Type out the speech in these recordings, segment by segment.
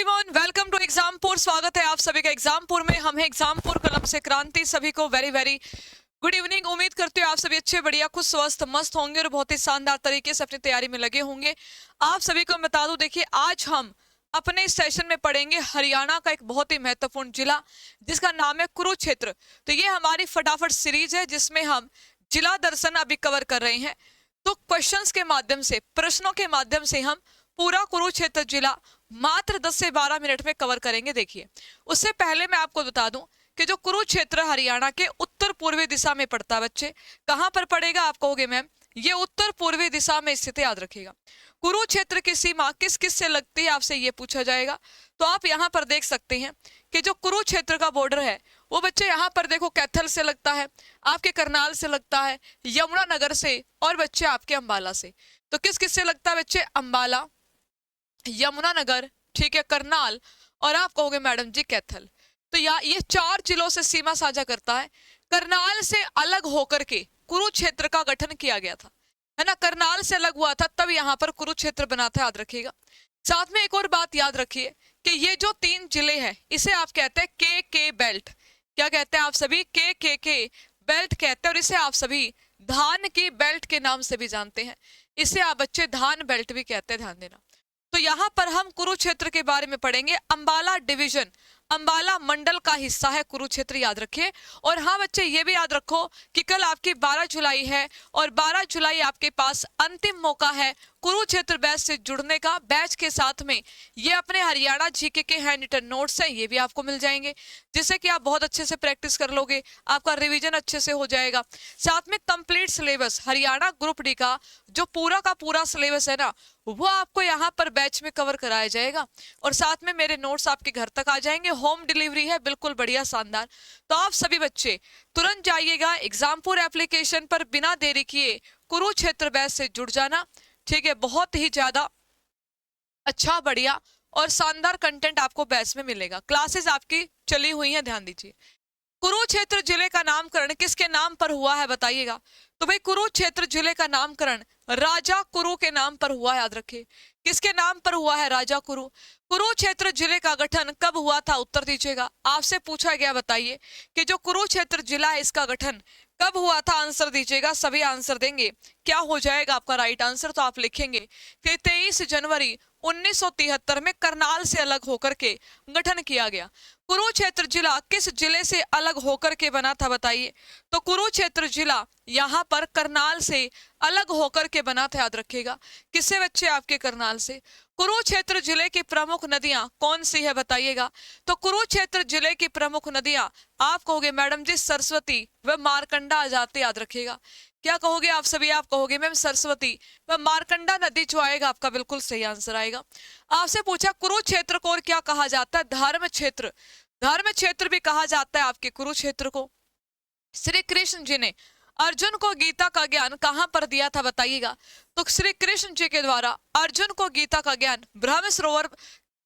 Everyone, welcome to Exampur. स्वागत है आप सभी का एग्जामपुर में। हम हैं एग्जामपुर कलम से क्रांति। सभी को वेरी वेरी गुड इवनिंग। उम्मीद करते हो आप सभी अच्छे, बढ़िया, खुश, स्वस्थ, मस्त होंगे और बहुत ही शानदार तरीके से अपनी तैयारी में लगे होंगे। आप सभी को बता दूं, देखिए आज हम अपने इस सेशन में पढ़ेंगे हरियाणा का एक बहुत ही महत्वपूर्ण जिला जिसका नाम है कुरुक्षेत्र। तो ये हमारी फटाफट सीरीज है जिसमें हम जिला दर्शन अभी कवर कर रहे हैं। तो क्वेश्चंस के माध्यम से, प्रश्नों के माध्यम से हम पूरा कुरुक्षेत्र जिला मात्र 10 से 12 मिनट में कवर करेंगे। देखिए, उससे पहले मैं आपको बता दूं कि जो कुरुक्षेत्र हरियाणा के उत्तर पूर्वी दिशा में पड़ता है। बच्चे कहां पर पड़ेगा? आप कहोगे मैम ये उत्तर पूर्वी दिशा में स्थित है। याद रखिएगा, कुरुक्षेत्र की सीमा किस किस से लगती है, आपसे ये पूछा जाएगा। तो आप यहाँ पर देख सकते हैं कि जो कुरुक्षेत्र का बॉर्डर है वो बच्चे यहाँ पर देखो कैथल से लगता है, आपके करनाल से लगता है, यमुनानगर से, और बच्चे आपके अंबाला से। तो किस किस से लगता है बच्चे? अंबाला, यमुनानगर, ठीक है, करनाल, और आप कहोगे मैडम जी कैथल। तो ये 4 जिलों से सीमा साझा करता है। करनाल से अलग होकर के कुरुक्षेत्र का गठन किया गया था, है ना। करनाल से अलग हुआ था, तब यहाँ पर कुरुक्षेत्र बना था। याद रखिएगा। साथ में एक और बात याद रखिए कि ये जो 3 जिले हैं इसे आप कहते हैं के बेल्ट। क्या कहते हैं आप सभी? के बेल्ट कहते हैं। और इसे आप सभी धान की बेल्ट के नाम से भी जानते हैं। इसे आप बच्चे धान बेल्ट भी कहते हैं, ध्यान देना। तो यहाँ पर हम कुरुक्षेत्र के बारे में पढ़ेंगे। अंबाला डिवीजन, अंबाला मंडल का हिस्सा है कुरुक्षेत्र, याद रखिए। और हाँ बच्चे, ये भी याद रखो कि कल आपकी 12 जुलाई है और 12 जुलाई आपके पास अंतिम मौका है कुरुक्षेत्र बैच से जुड़ने का। बैच के साथ में ये अपने हरियाणा जीके के हैंड रिटन नोट्स हैं, ये भी आपको मिल जाएंगे, जिससे कि आप बहुत अच्छे से प्रैक्टिस कर लोगे, आपका रिवीजन अच्छे से हो जाएगा। साथ में complete syllabus Haryana group D का जो पूरा का पूरा सिलेबस है ना, वो आपको यहाँ पर बैच में कवर कराया जाएगा। और साथ में मेरे नोट्स आपके घर तक आ जाएंगे। होम डिलीवरी है, बिल्कुल बढ़िया, शानदार। तो आप सभी बच्चे तुरंत जाइएगा एग्जामपुर एप्लीकेशन पर, बिना देरी किए कुरुक्षेत्र बैच से जुड़ जाना, ठीक है। बहुत ही ज्यादा अच्छा, बढ़िया और शानदार कंटेंट आपको बैच में मिलेगा। क्लासेस आपकी चली हुई हैं, ध्यान दीजिए। कुरुक्षेत्र जिले का नामकरण किसके नाम पर हुआ है बताइएगा? तो भाई कुरुक्षेत्र जिले का नामकरण राजा कुरु के नाम पर हुआ है। याद रखिए, किसके नाम पर हुआ है? राजा कुरु। कुरुक्षेत्र जिले का गठन कब हुआ था? उत्तर दीजिएगा। आपसे पूछा गया, बताइए कि जो कुरुक्षेत्र जिला है इसका गठन कब हुआ था? आंसर दीजिएगा। सभी आंसर देंगे, क्या हो जाएगा आपका राइट आंसर? तो आप लिखेंगे कि 23 जनवरी 1973 में करनाल से अलग होकर के गठन किया गया। कुरुक्षेत्र जिला किस जिले से अलग होकर के बना था बताइए? तो कुरुक्षेत्र जिला यहाँ पर करनाल से अलग होकर के बना था। याद रखिएगा, किससे बच्चे? आपके करनाल से। कुरुक्षेत्र जिले की प्रमुख नदियां कौन सी है बताइएगा? तो कुरुक्षेत्र जिले की प्रमुख नदियां आप कहोगे मैडम जी सरस्वती व मारकंडा आ जाती। याद रखिएगा, क्या कहोगे आप सभी? आप कहोगे मैम सरस्वती व मारकंडा नदी जो आएगा आपका बिल्कुल सही आंसर आएगा। आपसे पूछा कुरुक्षेत्र को और क्या कहा जाता है? धर्म क्षेत्र। धर्म क्षेत्र भी कहा जाता है आपके कुरुक्षेत्र को। श्री कृष्ण जी ने अर्जुन को गीता का ज्ञान कहां पर दिया था बताइएगा? तो श्री कृष्ण जी के द्वारा अर्जुन को गीता का ज्ञान ब्रह्म सरोवर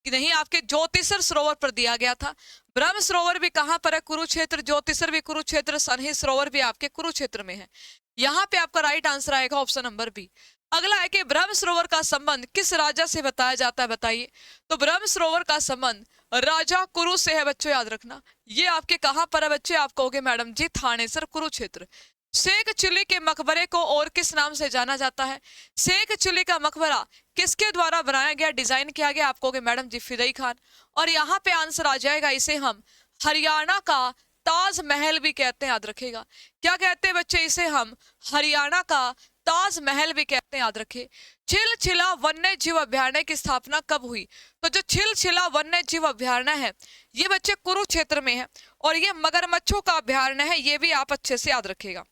नहीं, आपके ज्योतिषर सरोवर पर दिया गया था। ब्रह्म सरोवर भी कहां पर है? कुरुक्षेत्र। ज्योतिषर भी कुरुक्षेत्र, सनही सरोवर भी आपके कुरुक्षेत्र में है। यहाँ पे आपका राइट आंसर आएगा ऑप्शन नंबर बी। अगला है कि ब्रह्म सरोवर का संबंध किस राजा से बताया जाता है बताइए? तो ब्रह्म सरोवर का संबंध राजा कुरु से है बच्चों, याद रखना। ये आपके कहां पर है बच्चे? आप कहोगे मैडम जी थानेसर, कुरुक्षेत्र। शेख चिली के मकबरे को और किस नाम से जाना जाता है? शेख चिली का मकबरा किसके द्वारा बनाया गया, डिजाइन किया गया? आप कहोगे मैडम जी फिदई खान। और यहाँ पे आंसर आ जाएगा, इसे हम हरियाणा का ताजमहल भी कहते हैं। याद रखेगा, क्या कहते हैं बच्चे? इसे हम हरियाणा का ताजमहल भी कहते हैं। याद रखें। छिलछिला वन्य जीव अभ्यारण्य की स्थापना कब हुई? तो जो छिलछिला वन्य जीव अभ्यारण्य है ये बच्चे कुरुक्षेत्र में है, और ये मगरमच्छों का अभ्यारण्य है, ये भी आप अच्छे से याद रखेगा।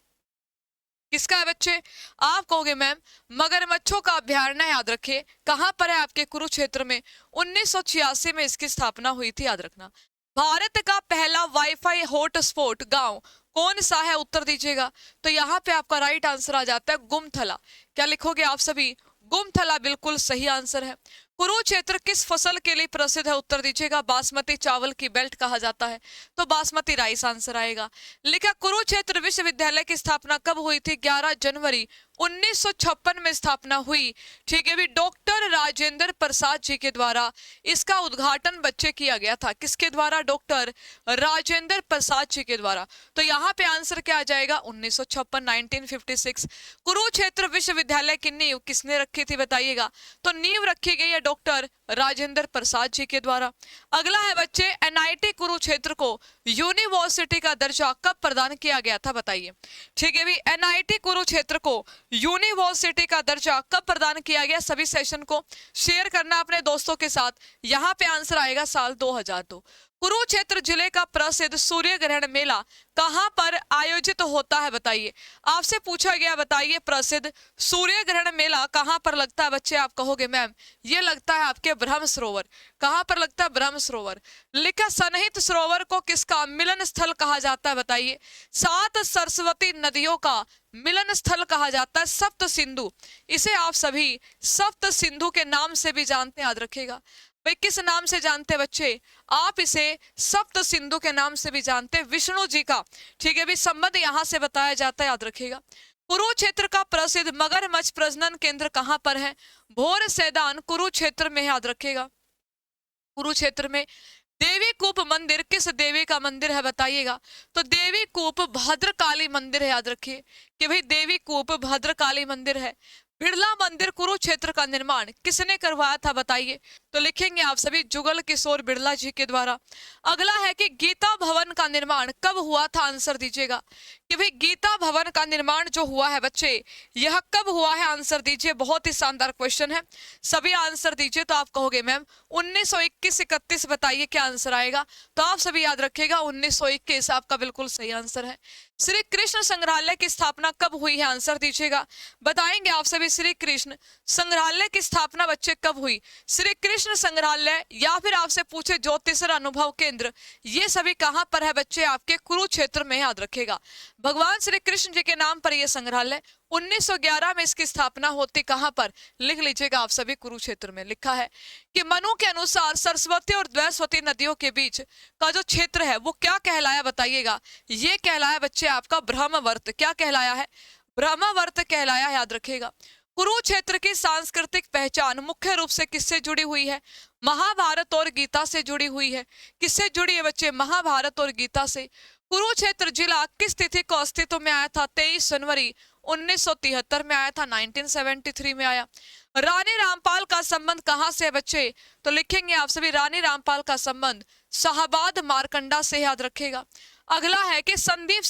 किसका है बच्चे? आप कहोगे मैम मगरमच्छों का अभ्यारण्य। याद रखिए, कहां पर है? आपके कुरुक्षेत्र में। 1986 में इसकी स्थापना हुई थी, याद रखना। भारत का पहला वाईफाई हॉटस्पॉट गांव कौन सा है? उत्तर दीजिएगा। तो यहाँ पे आपका राइट आंसर आ जाता है गुमथला। क्या लिखोगे आप सभी? गुमथला बिल्कुल सही आंसर है। कुरुक्षेत्र किस फसल के लिए प्रसिद्ध है? उत्तर दीजिएगा। बासमती चावल की बेल्ट कहा जाता है, तो बासमती राइस आंसर आएगा। लिखा कुरुक्षेत्र विश्वविद्यालय की स्थापना कब हुई थी? 11 जनवरी 1956 में स्थापना हुई। ठीक है भी, डॉक्टर राजेंद्र प्रसाद जी के द्वारा इसका उद्घाटन बच्चे किया गया था। किसके द्वारा? डॉक्टर राजेंद्र प्रसाद जी के द्वारा। तो यहाँ पे आंसर क्या आ जाएगा? 1956, 1956। कुरुक्षेत्र विश्वविद्यालय की नींव किसने रखी थी बताइएगा? तो नींव रखी गई है डॉक्टर राजेंद्र प्रसाद जी के द्वारा। अगला है बच्चे, एनआईटी कुरुक्षेत्र को यूनिवर्सिटी का दर्जा कब प्रदान किया गया था बताइए। ठीक है भी, एनआईटी कुरुक्षेत्र को यूनिवर्सिटी का दर्जा कब प्रदान किया गया? सभी सेशन को शेयर करना अपने दोस्तों के साथ। यहां पे आंसर आएगा साल 2002। कुरुक्षेत्र जिले का प्रसिद्ध सूर्य ग्रहण मेला कहां पर आयोजित होता है बताइए। आपसे पूछा गया, बताइए प्रसिद्ध सूर्य ग्रहण मेला कहां पर लगता है बच्चे? आप कहोगे मैम ये लगता है आपके ब्रह्म सरोवर। कहां पर लगता है? ब्रह्म सरोवर। लिखा, सन्निहित सरोवर को किसका मिलन स्थल कहा जाता है बताइए। 7 सरस्वती नदियों का मिलन स्थल कहा जाता है सप्त सिंधु। इसे आप सभी सप्त सिंधु के नाम से भी जानते हैं, याद रखिएगा। भाई किस नाम से जानते हैं बच्चे? आप इसे सप्त सिंधु के नाम से भी जानते हैं, विष्णु जी का। ठीक है भी, संबंध यहां से बताया जाता है, याद रखिएगा। कुरुक्षेत्र का प्रसिद्ध मगरमच्छ प्रजनन केंद्र कहां पर है? भोर सैदान कुरुक्षेत्र में, याद रखिएगा। कुरुक्षेत्र में देवी कूप मंदिर किस देवी का मंदिर है बताइएगा। तो देवी कूप भद्रकाली मंदिर है, याद रखिए कि भाई देवी कूप भद्रकाली मंदिर है। बिड़ला मंदिर कुरुक्षेत्र का निर्माण किसने करवाया था बताइए। तो लिखेंगे आप सभी जुगल किशोर बिड़ला जी के द्वारा। अगला है कि गीता भवन का निर्माण कब हुआ था? आंसर दीजिएगा कि भाई गीता भवन का निर्माण जो हुआ है बच्चे, यह कब हुआ है? आंसर दीजिए। बहुत ही शानदार क्वेश्चन है, सभी आंसर दीजिए। तो आप कहोगे मैम 1921-31 बताइए क्या आंसर आएगा। तो आप सभी याद रखिएगा 1921 आपका बिल्कुल सही आंसर है। श्री कृष्ण संग्रहालय की स्थापना कब हुई है? आंसर दीजिएगा। बताएंगे आप सभी श्री कृष्ण संग्रहालय की स्थापना बच्चे कब हुई? श्री कृष्ण संग्रहालय या फिर आपसे पूछे ज्योतिषर अनुभव केंद्र, ये सभी कहां पर है बच्चे? आपके कुरुक्षेत्र में, याद रखेगा। भगवान श्री कृष्ण जी के नाम पर यह संग्रहालय 1911 में इसकी स्थापना होती। कहां पर? लिख लीजिएगा आप सभी, कुरुक्षेत्र में। लिखा है कि मनु के अनुसार सरस्वती और द्वैस्वती नदियों के बीच का जो क्षेत्र है वो क्या कहलाया बताइएगा। ये कहलाया बच्चे आपका ब्रह्मवर्त। क्या कहलाया है? ब्रह्मवर्त कहलाया, याद रखेगा। कुरुक्षेत्र की सांस्कृतिक पहचान मुख्य रूप से किससे जुड़ी हुई है? महाभारत और गीता से जुड़ी हुई है। किससे जुड़ी है बच्चे? महाभारत और गीता से। कुरुक्षेत्र जिला किस तिथि को अस्तित्व में आया था? 23 जनवरी 1973 में आया था, 1973 में आया। रानी रामपाल का संबंध कहां से है बच्चे? तो लिखेंगे आप सभी रानी रामपाल का संबंध शाहबाद मारकंडा से, याद रखेगा। अगला है कि संदीप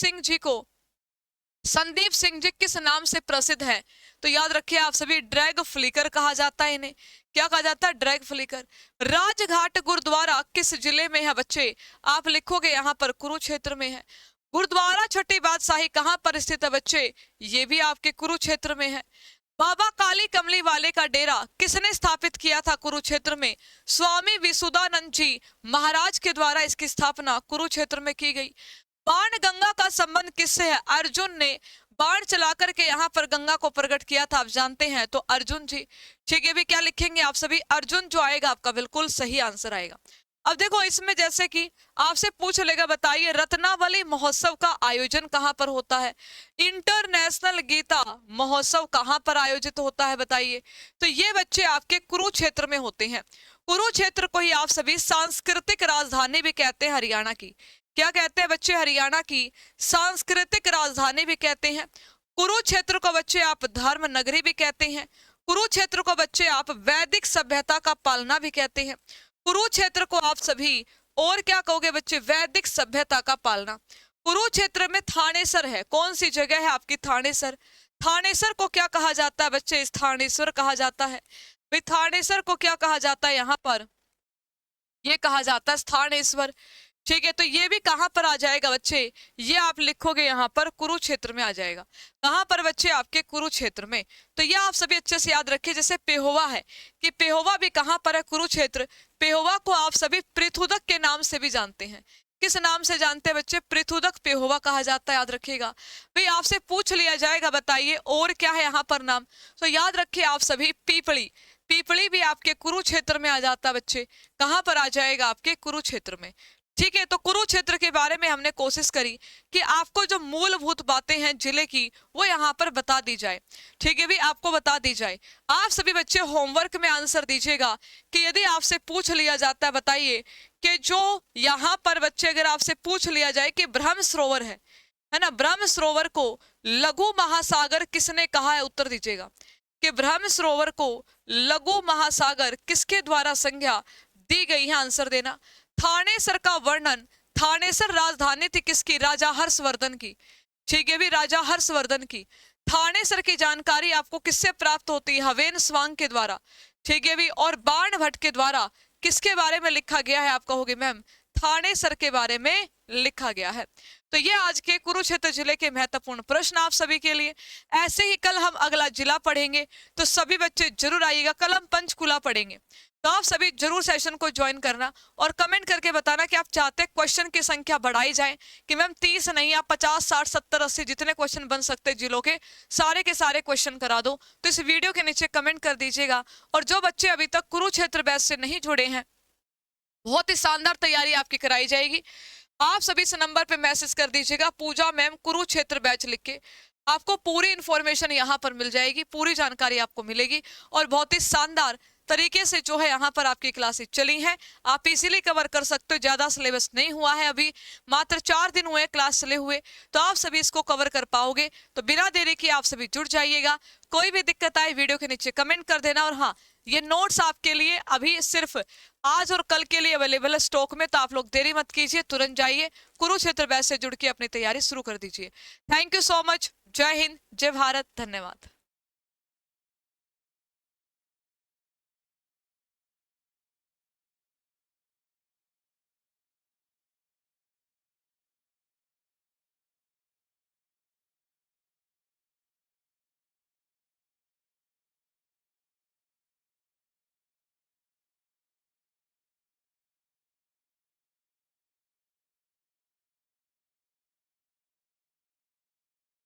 सिंह जी किस नाम से प्रसिद्ध है? तो याद रखिए आप सभी, ड्रैग फ्लिकर कहा जाता है इन्हें। क्या कहा जाता है? Drag flicker. राजघाट गुरुद्वारा किस जिले में है बच्चे? आप लिखोगे यहां पर कुरुक्षेत्र में है। गुरुद्वारा छठी बादशाही कहां पर स्थित है बच्चे? ये भी आपके कुरुक्षेत्र में है। बाबा काली कमली वाले का डेरा किसने स्थापित किया था कुरुक्षेत्र में? स्वामी विशुद्धानंद जी महाराज के द्वारा इसकी स्थापना कुरुक्षेत्र में की गई। बाण गंगा का संबंध किससे है? अर्जुन ने बाण चला करके यहाँ पर गंगा को प्रकट किया था, आप जानते हैं, तो अर्जुन जी। ठीक है भी, क्या लिखेंगे आप सभी? अर्जुन जो आएगा आपका बिल्कुल सही आंसर आएगा। अब देखो इसमें जैसे कि आपसे पूछ लेगा, बताइए रत्नावली महोत्सव का आयोजन कहां पर होता है? इंटरनेशनल गीता महोत्सव कहां पर आयोजित होता है बताइए। तो ये बच्चे आपके कुरुक्षेत्र में होते हैं। कुरुक्षेत्र को ही आप सभी सांस्कृतिक राजधानी भी कहते हैं हरियाणा की। क्या कहते हैं बच्चे? हरियाणा की सांस्कृतिक राजधानी भी कहते हैं। कुरुक्षेत्र को बच्चे आप धर्म नगरी भी कहते हैं। कुरुक्षेत्र को बच्चे आप वैदिक सभ्यता का पालना भी कहते हैं। कुरुक्षेत्र को आप सभी और क्या कहोगे बच्चे? वैदिक सभ्यता का पालना। कुरुक्षेत्र में थानेसर है। कौन सी जगह है आपकी? थानेसर। थानेसर को क्या कहा जाता है बच्चे? स्थानेश्वर कहा जाता है। भाई थानेसर को क्या कहा जाता है? यहाँ पर ये कहा जाता है स्थानेश्वर। ठीक है, तो ये भी कहां पर आ जाएगा बच्चे? ये आप लिखोगे यहाँ पर कुरुक्षेत्र में आ जाएगा। कहां पर बच्चे? आपके कुरुक्षेत्र में। तो ये आप सभी अच्छे से याद रखिए। जैसे पेहोवा है कि पेहोवा भी कहां पर है? कुरुक्षेत्र। पेहोवा को आप सभी पृथुदक के नाम से भी जानते हैं। किस नाम से जानते हैं बच्चे? पृथुदक पेहोवा कहा जाता है, याद रखिएगा। भाई आपसे पूछ लिया जाएगा, बताइए और क्या है यहाँ पर नाम? तो याद रखिए आप सभी, पीपली। पीपली भी आपके कुरुक्षेत्र में आ जाता है बच्चे। कहां पर आ जाएगा? आपके कुरुक्षेत्र में। ठीक है, तो कुरुक्षेत्र के बारे में हमने कोशिश करी कि आपको जो मूलभूत बातें हैं जिले की वो यहाँ पर बता दी जाए। ठीक है भी, आपको बता दी जाए। आप सभी बच्चे होमवर्क में आंसर दीजिएगा कि यदि आपसे पूछ लिया जाता है, बताइए कि जो यहाँ पर बच्चे अगर आपसे पूछ लिया जाए कि ब्रह्म सरोवर है ना, ब्रह्म सरोवर को लघु महासागर किसने कहा है, उत्तर दीजिएगा कि ब्रह्म सरोवर को लघु महासागर किसके द्वारा संज्ञा दी गई है, आंसर देना। थानेसर का वर्णन, थानेसर राजधानी थी किसकी, राजा हर्षवर्धन की। ठीक है भी, राजा हर्षवर्धन की। थानेसर की जानकारी आपको किससे प्राप्त होती है, हवेन स्वांग के द्वारा। ठीक है भी, और बाणभट्ट के द्वारा किसके बारे में लिखा गया है, आप कहोगे मैम थानेसर के बारे में लिखा गया है। तो ये आज के कुरुक्षेत्र जिले के महत्वपूर्ण प्रश्न आप सभी के लिए। ऐसे ही कल हम अगला जिला पढ़ेंगे, तो सभी बच्चे जरूर आइएगा। कल हम पंचकुला पढ़ेंगे, तो आप सभी जरूर सेशन को ज्वाइन करना और कमेंट करके बताना कि आप चाहते हैं क्वेश्चन की संख्या बढ़ाई जाए कि मैम 30 नहीं, आप 50, 60, 70, 80 जितने क्वेश्चन बन सकते हैं जिलों के सारे क्वेश्चन करा दो। तो इस वीडियो के नीचे कमेंट कर दीजिएगा। और जो बच्चे अभी तक कुरुक्षेत्र बैच से नहीं जुड़े हैं, बहुत ही शानदार तैयारी आपकी कराई जाएगी। आप सभी इस नंबर पे मैसेज कर दीजिएगा पूजा मैम कुरुक्षेत्र बैच लिख के, आपको पूरी इंफॉर्मेशन यहाँ पर मिल जाएगी, पूरी जानकारी आपको मिलेगी और बहुत ही शानदार तरीके से जो है यहाँ पर आपकी क्लासेस चली हैं। आप इजीली कवर कर सकते हो, ज्यादा सिलेबस नहीं हुआ है, अभी मात्र 4 दिन हुए क्लास चले हुए, तो आप सभी इसको कवर कर पाओगे। तो बिना देरी के आप सभी जुड़ जाइएगा। कोई भी दिक्कत आए वीडियो के नीचे कमेंट कर देना। और हाँ, ये नोट्स आपके लिए अभी सिर्फ आज और कल के लिए अवेलेबल है स्टॉक में, तो आप लोग देरी मत कीजिए, तुरंत जाइए कुरुक्षेत्र बैच से जुड़ के अपनी तैयारी शुरू कर दीजिए। Thank you so much. जय हिंद, जय भारत, धन्यवाद।